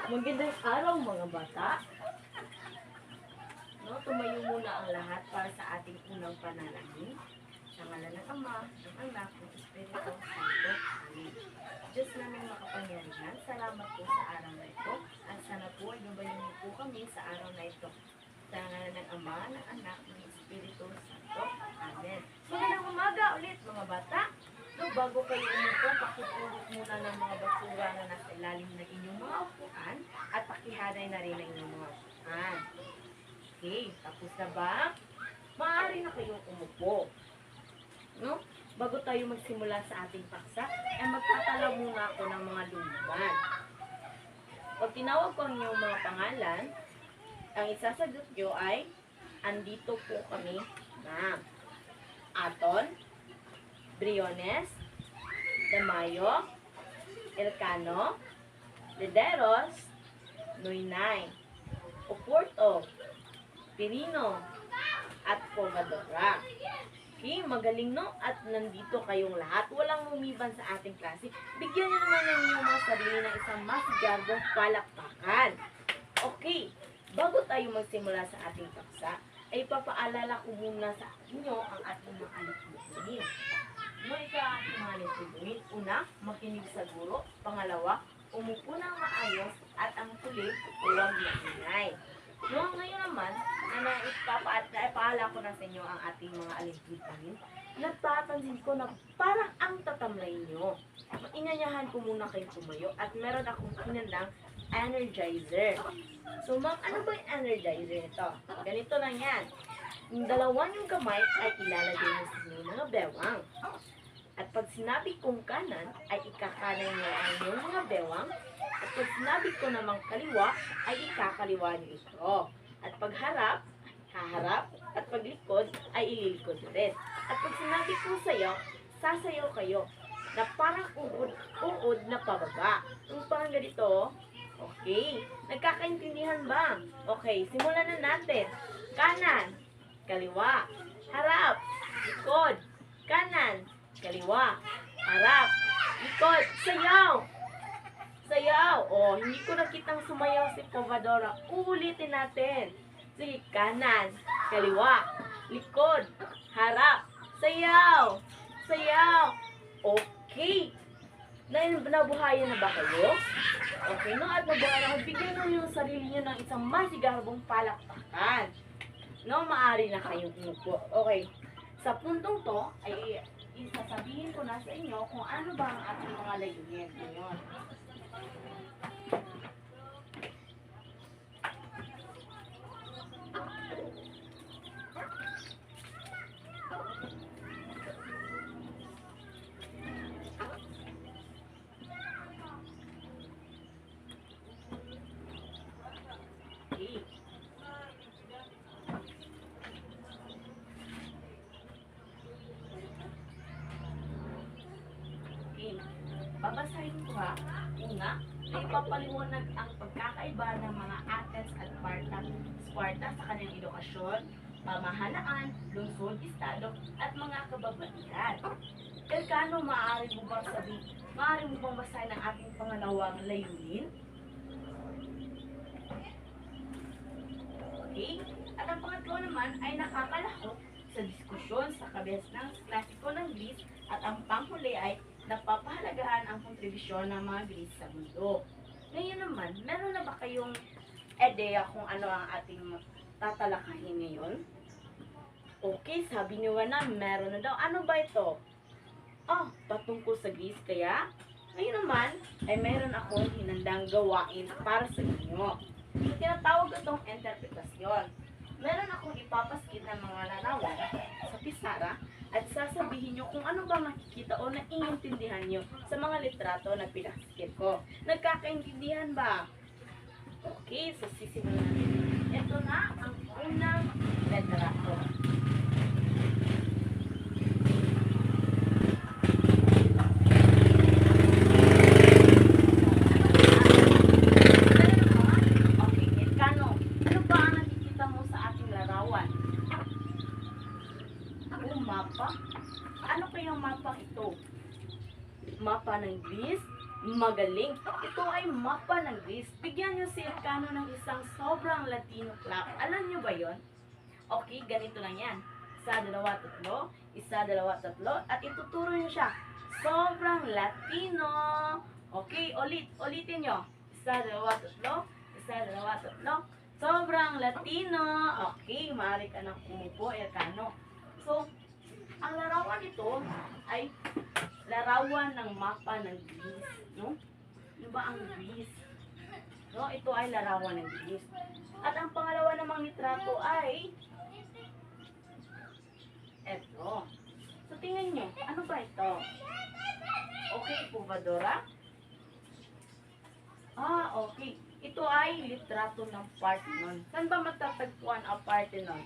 Magandang araw mga bata. No, tumayo muna ang lahat para sa ating unang panalangin. Sa ngalan ng Ama, ng Anak, ng Espiritu Santo. Amen. Diyos namin makapangyarihan, salamat po sa araw na ito. At sana po ay gabayan niyo po kami sa araw na ito. Sa ngalan ng Ama, ng Anak, ng Espiritu Santo. Amen. Magandang umaga ulit mga bata. So, bago kayo umupo, pakipulot muna ng mga basura na nasa ilalim ng inyong mga upuan at pakihanay na rin ang inyong mga upuan. Okay, tapos na ba? Maaari na kayong umupo. No? Bago tayo magsimula sa ating paksa, ay magtatala muna ako ng mga lunugan. Pag tinawag ko ang inyong mga pangalan, ang isasagot nyo ay, andito po kami na Aton, Briones, Damayo, Elcano, Lederos, Noynay, Oporto, Pirino, at Covadora. Okay, magaling no? At nandito kayong lahat. Walang lumiban sa ating klase. Bigyan niyo naman ng inyong mga sarili ng isang masigardong palakpakan. Okay, bago tayo magsimula sa ating paksa, ay papaalala ko muna sa inyo ang ating mga alipin. Nung ika-ating mga alipin, una, makinig sa guro. Pangalawa, umupo ng maayos. At ang huli, huwag maingay. No, ngayon naman, ipapaalala ko na sa inyo ang ating mga alipin. Natatansin ko na parang ang tatamlay nyo. Inanyahan ko muna kayo tumayo at meron akong pinandang energizer. So, ma'am, ano ba yung energizer nito? Ganito lang yan. Yung dalawa yung kamay ay ilalagay nyo sa inyong mga bewang. At pag sinabi kong kanan, ay ikakanan nyo ang inyong mga bewang. At pag sinabi ko namang kaliwa, ay ikakaliwa nyo ito. At pag harap, haharap. At pag likod, ay ililikod rin. At pag sinabi ko sayaw, sasayaw kayo. Na parang uod na pababa. Yung parang ganito. Okay. Nagkakaintindihan ba? Okay, simulan na natin. Kanan, kaliwa, harap, likod, kanan, kaliwa, harap, likod, sayaw! Sayaw! O, hindi ko nakitang sumayaw si Covadora. Uulitin natin. Sige, kanan, kaliwa, likod, harap, sayaw! Sayaw! Okay. Nabuhayan na ba kayo? Okay, no? At nabuhayan na kayo. Bigyan nyo yung sarili nyo ng isang masigarbong palakpakan. No, maaari na kayong umupo. Okay. Sa puntong to, ay isasabihin ko na sa inyo kung ano ba ang ating mga layunin. Ngayon. Okay. Babasahin ko ha. Una, ay ipapaliwanag ang pagkakaiba ng mga Athens at Sparta sa kanyang edukasyon, pamahalaan, lungsod, estado, at mga kababaihan. Elcano, maaari mo bang basahin ang ating pangalawang layunin? Okay? At ang pangatlo naman ay nakakalahok sa diskusyon sa kabihas ng klasiko ng Greece at ang panghuli ay napapahalagahan ang kontribusyon ng mga Greece sa mundo. Ngayon naman, meron na ba kayong ideya kung ano ang ating tatalakayin ngayon? Okay, sabi niyo na meron na daw. Ano ba ito? Patungkol sa Greece kaya? Ngayon naman, ay meron akong hinandang gawain para sa inyo. So, tinatawag itong interpretasyon. Meron akong ipapaskit ng mga larawan sa pisara at sasabihin nyo kung ano ba makikita o naiintindihan nyo sa mga litrato na pinaskit ko. Nagkakaintindihan ba? Okay, so sisimulan natin. Ito na ang unang litrato. Mapa? Ano kayang mapa ito? Mapa ng Greece? Magaling. Ito ay mapa mapa ng Greece. Bigyan nyo si Elcano ng isang sobrang Latino clap. Alam nyo ba yon? Okay, ganito lang yan. Isa, dalawa, tatlo. Isa, dalawa, tatlo. At ituturo nyo siya. Sobrang Latino. Okay, ulitin nyo. Isa, dalawa, tatlo. Isa, dalawa, tatlo. Sobrang Latino. Okay, maaari ka nang umupo, Elcano. So, ang larawan nito ay larawan ng mapa ng Greece, no? Ano ba ang Greece? No, ito ay larawan ng Greece. At ang pangalawa namang litrato ay ito. So, tingnan nyo, ano ba ito? Okay po ba, Dora? Okay. Ito ay litrato ng Parthenon. Saan ba matatagpuan ang Parthenon?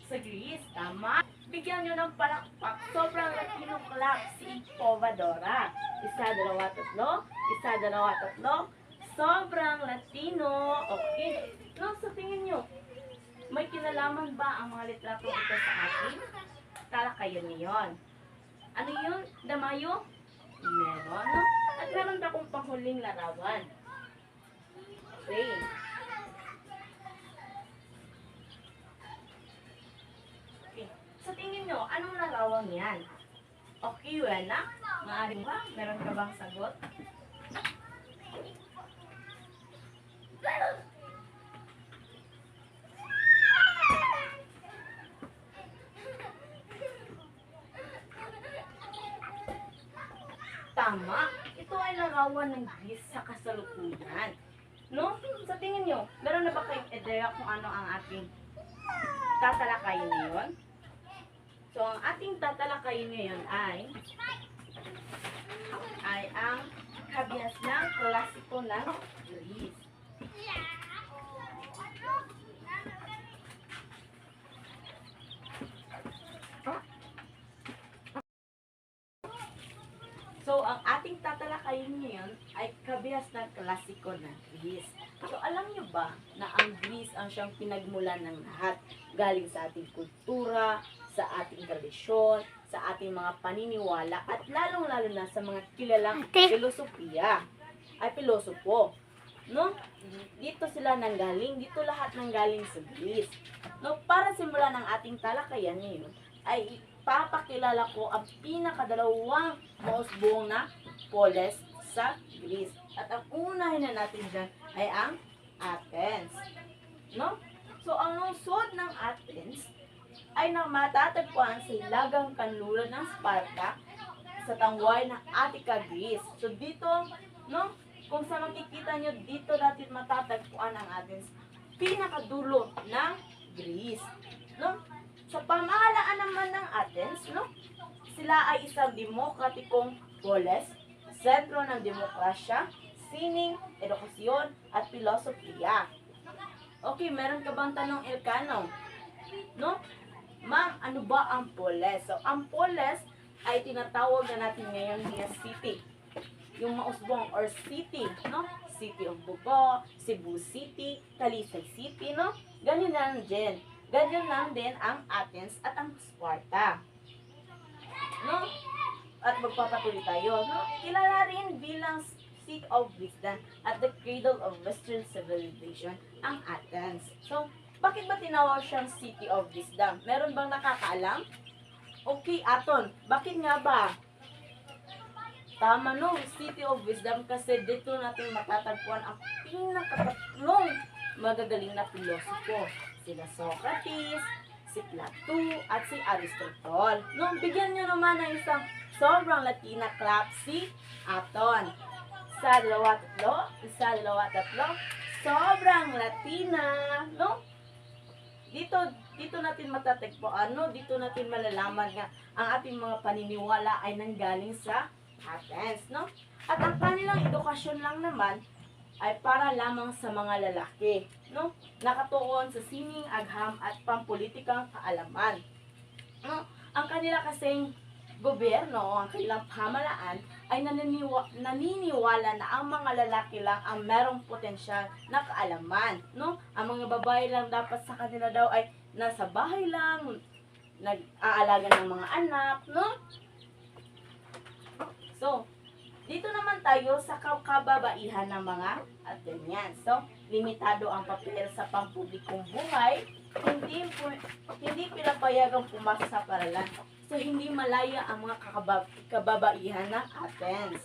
Sa Greece, tama? Bigyan nyo ng palakpak. Sobrang Latino clap si Povadora. Isa, dalawa, tatlo. Isa, dalawa, tatlo. Sobrang Latino. Okay. No, so tingin nyo, may kinalaman ba ang mga litrato ito sa atin? Talakayan niyon. Ano yun? Damayo? Meron, no? At meron na akong panghuling larawan. Okay. So, tingin nyo, anong larawan yan? Okay, Wena? Maaari ba? Meron ka bang sagot? Tama. Ito ay larawan ng Greece sa kasalukuyan. No? Sa tingin nyo, meron na ba kayong ideya kung ano ang ating tatalakayin ngayon? So, ang ating tatalakayin ngayon ay ang kabias ng klasiko ng Greece. So, ang ating tatalakayin ngayon ay kabias ng klasiko ng Greece. So, alam nyo ba na ang Greece ang siyang pinagmulan ng lahat? Galing sa ating kultura, sa ating tradisyon, sa ating mga paniniwala, at lalong-lalo na sa mga kilalang filosofiya, ay pilosopo. No? Dito sila nanggaling, dito lahat nanggaling sa Greece. No? Para simulan ang ating talakayan ngayon, ay papakilala ko ang pinakadalawang mausbong na polis sa Greece. At ang unahin na natin dyan ay ang Athens. No? So, ang lungsod ng Athens ay matatagpuan sa hilagang kanluran ng Sparta sa tangway ng Attica, Greece. So, dito, no? Kung sa makikita nyo, dito natin matatagpuan ang Athens, pinakadulo ng Greece. No? Sa pamahalaan naman ng Athens, no? Sila ay isang demokratikong polis, sentro ng demokrasya, sining, edukasyon, at filosofiya. Okay, meron ka bang tanong, Elcano? No? Ma'am, ano ba ang polis? So, ang polis ay tinatawag na natin ngayon na city. Yung mausbong or city, no? City of Bugo, Cebu City, Talisay City, no? Ganyan lang din. Ganyan lang din ang Athens at ang Sparta. No? At magpapatuloy tayo, no? Kilala rin bilang seat of wisdom at the cradle of Western civilization ang Athens. So, bakit ba tinawag siyang city of wisdom? Meron bang nakakaalam? Okay, Aton, bakit nga ba? Tama no, city of wisdom kasi dito natin matatagpuan ang pinakatatlong magagaling na filosofo. Sila Socrates, si Plato, at si Aristotle. Nung bigyan nyo naman ng isang sobrang Latina clap si Aton. Isa, dalawa, tatlo. Isa, dalawa, tatlo. Sobrang Latina, no? Dito natin matatagpuan, no? Dito natin malalaman nga ang ating mga paniniwala ay nanggaling sa Athens, no? At ang kanilang edukasyon lang naman ay para lamang sa mga lalaki, no? Nakatuon sa sining, agham at pampolitikang kaalaman. No? Ang kanila kasing gobyerno, ang kanilang pamalaan ay naniniwala na ang mga lalaki lang ang merong potensyal na kaalaman, no? Ang mga babae lang dapat sa kanila daw ay nasa bahay lang, nag-aalaga ng mga anak, no? So, Dito naman tayo sa kababaihan ng mga Athenians. So, limitado ang papel sa pampublikong buhay, hindi pinapayagang pumasok sa paralan. So, hindi malaya ang mga kababaihan ng Athens.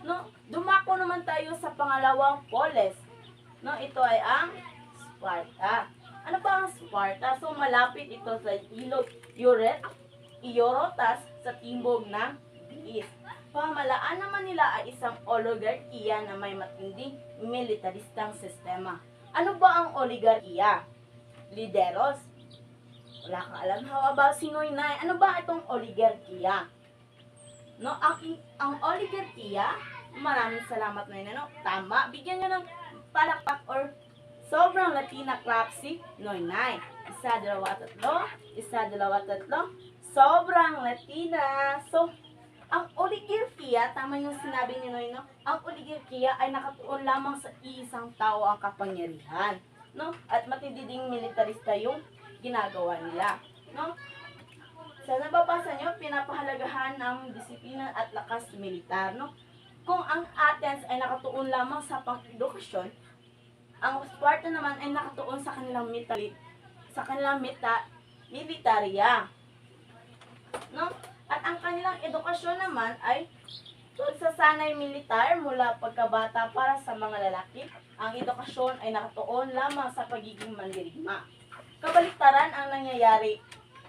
No, dumako naman tayo sa pangalawang polis. No, ito ay ang Sparta. Ano ba ang Sparta? So, malapit ito sa ilog Eurotas sa timbog ng Greece. Pamahalaan naman nila ay isang oligarkiya na may matinding militaristang sistema. Ano ba ang oligarkiya? Lideros. Wala kang alam. How about si Noynoy? Ano ba itong oligarkiya? No, ang oligarkiya, maraming salamat Noynoy. No? Tama. Bigyan nyo ng palakpak or sobrang Latina clap si Noynoy. Isa, dalawa, tatlo. Isa, dalawa, tatlo. Sobrang Latina. So, ang oligarkiya, tama yung sinabi ni Noy, no? Ang oligarkiya ay nakatuon lamang sa isang tao ang kapangyarihan, no? At matindi ding militarista yung ginagawa nila, no? Sa nababasa nyo, pinapahalagahan ng disiplina at lakas militar, no? Kung ang Athens ay nakatuon lamang sa pang-edukasyon, ang Sparta naman ay nakatuon sa kanilang militarya, no? At ang kanilang edukasyon naman ay pagsasanay militar mula pagkabata para sa mga lalaki. Ang edukasyon ay nakatuon lamang sa pagiging mandirigma. Kabaliktaran ang nangyayari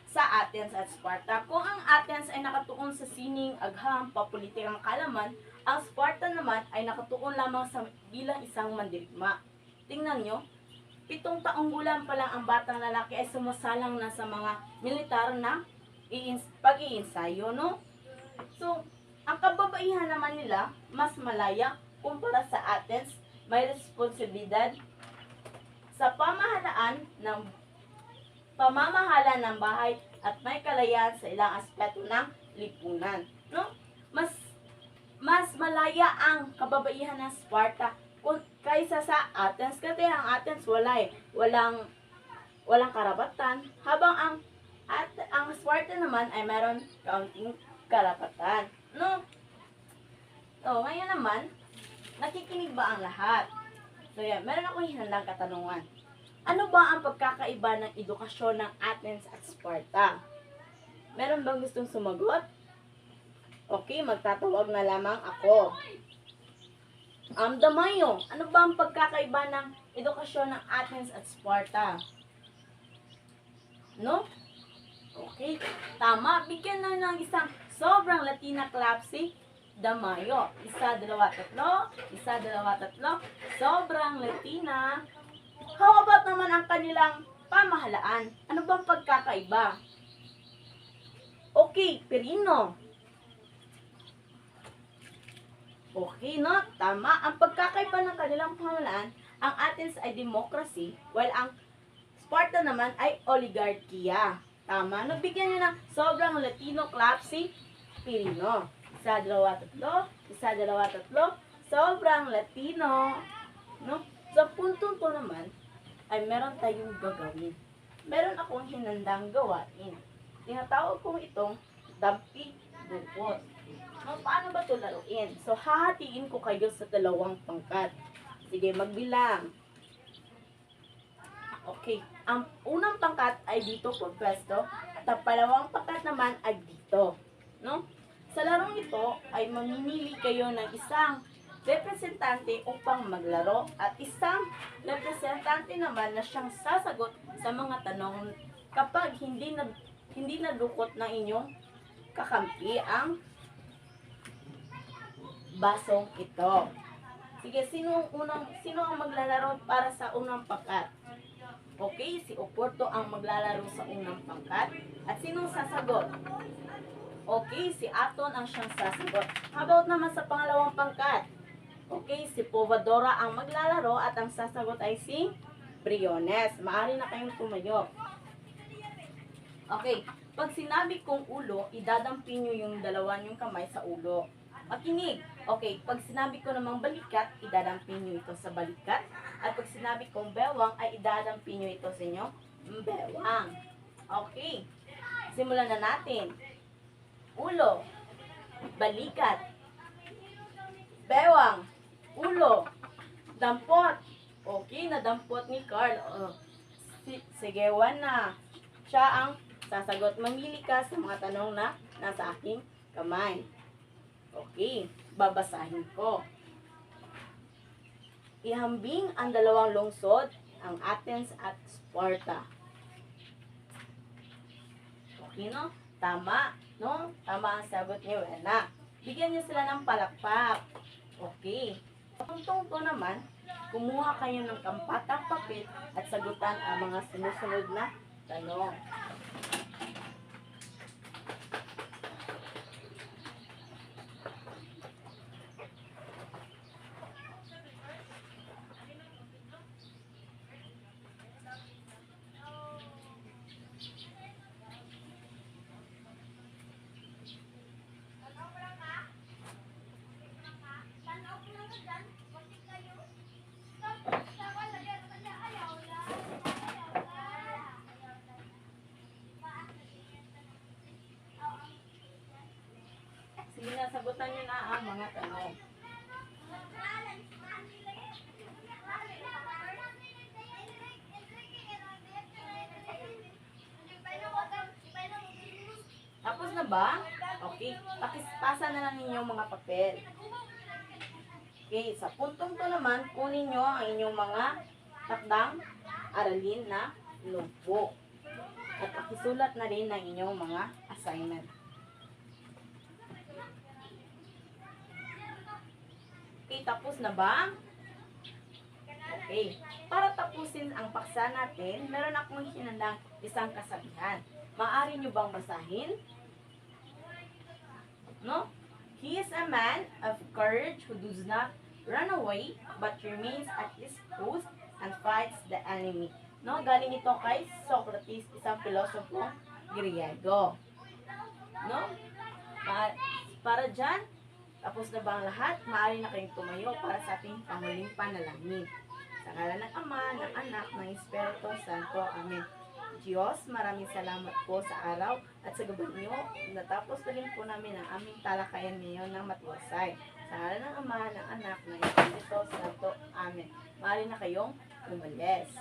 sa Athens at Sparta. Kung ang Athens ay nakatuon sa sining, agham, papolitikang kalaman, ang Sparta naman ay nakatuon lamang sa bilang isang mandirigma. Tingnan nyo, 7 taong gulang pa lang ang batang lalaki ay sumasalang na sa mga militar na pag-iinsayo, no? So, ang kababaihan naman nila, mas malaya kumpara sa Athens, may responsibilidad sa pamamahala ng bahay at may kalayaan sa ilang aspeto ng lipunan, no? Mas malaya ang kababaihan ng Sparta kaysa sa Athens, kasi ang Athens walang karapatan, habang ang Sparta naman ay meron kaunting karapatan, no? So, ngayon naman, nakikinig ba ang lahat? So, yan, meron akong hinandang katanungan. Ano ba ang pagkakaiba ng edukasyon ng Athens at Sparta? Meron bang gustong sumagot? Okay, magtatawag na lamang ako. Damayo, ano ba ang pagkakaiba ng edukasyon ng Athens at Sparta? No? Okay, tama. Bigyan na ng isang sobrang Latina clap si Damayo. Isa, dalawa, tatlo. Isa, dalawa, tatlo. Sobrang Latina. How about naman ang kanilang pamahalaan? Ano bang pagkakaiba? Okay, Perino. Okay, no? Tama. Ang pagkakaiba ng kanilang pamahalaan, ang Athens ay democracy, while ang Sparta naman ay oligarkiya. Tama. Nagbigyan nyo ng sobrang Latino clap si Pirino. Isa, dalawa, tatlo. Isa, dalawa, tatlo. Sobrang Latino. No? Sa punto to naman, ay meron tayong gagawin. Meron akong hinandang gawain. Tinatawag kong itong dampi dupot. No, paano ba ito laruin? So, hahatiin ko kayo sa 2 pangkat. Sige, magbilang. Okay, ang unang pangkat ay dito po pwesto at ang pangalawang pangkat naman ay dito, no? Sa larong ito ay mamimili kayo ng isang representante upang maglaro at isang representante naman na siyang sasagot sa mga tanong kapag hindi nadukot ng inyong kakampi ang basong ito. Sige, sino ang maglalaro para sa unang pangkat? Okay, si Oporto ang maglalaro sa unang pangkat. At sinong sasagot? Okay, si Aton ang siyang sasagot. How about naman sa pangalawang pangkat? Okay, si Povadora ang maglalaro at ang sasagot ay si Briones. Maaari na kayong tumayo. Okay, pag sinabi kong ulo, idadampin nyo yung dalawa nyong kamay sa ulo. Makinig. Okay, pag sinabi ko namang balikat, idadampin nyo ito sa balikat. At pag sinabi kong bewang, ay idadampin nyo ito sa inyo bewang. Okay, simulan na natin. Ulo, balikat, Bewang. Ulo. Dampot. Okay, nadampot ni Carl. Sige, 1 na. Siya ang sasagot. Mamili ka sa mga tanong na nasa aking kamay. Okay, babasahin ko. Ihambing ang dalawang lungsod, ang Athens at Sparta. Okay, no? Tama, no? Tama ang sagot ni Wena. Bigyan niyo sila ng palakpak. Okay. Puntong to naman, kumuha kayo ng kampatang papel at sagutan ang mga sinusunod na tanong. Sige na, sagutan niyo na ang mga tanong. Tapos na ba? Okay. Pakipasa na lang ninyo mga papel. Okay, sa puntong to naman, kunin nyo ang inyong mga takdang aralin na lugbo. At pakisulat na rin ang inyong mga assignment. Okay, tapos na ba? Okay. Para tapusin ang paksa natin, meron akong hinandang isang kasabihan. Maaari nyo bang basahin? No? He is a man of courage who does not run away but remains at his post and fights the enemy. No? Galing ito kay Socrates, isang pilosopo Griego. No? Para dyan, tapos na ba ang lahat? Maaari na kayong tumayo para sa ating panguling panalangin. Sa ngalan ng Ama, ng Anak, ng Espiritu Santo. Amen. Diyos, maraming salamat po sa araw at sa gabi niyo. Natapos na rin po namin ang aming talakayan ngayon ng matiwasay. Sa ngalan ng Ama, ng Anak, ng Espiritu Santo. Amen. Maaari na kayong umalis.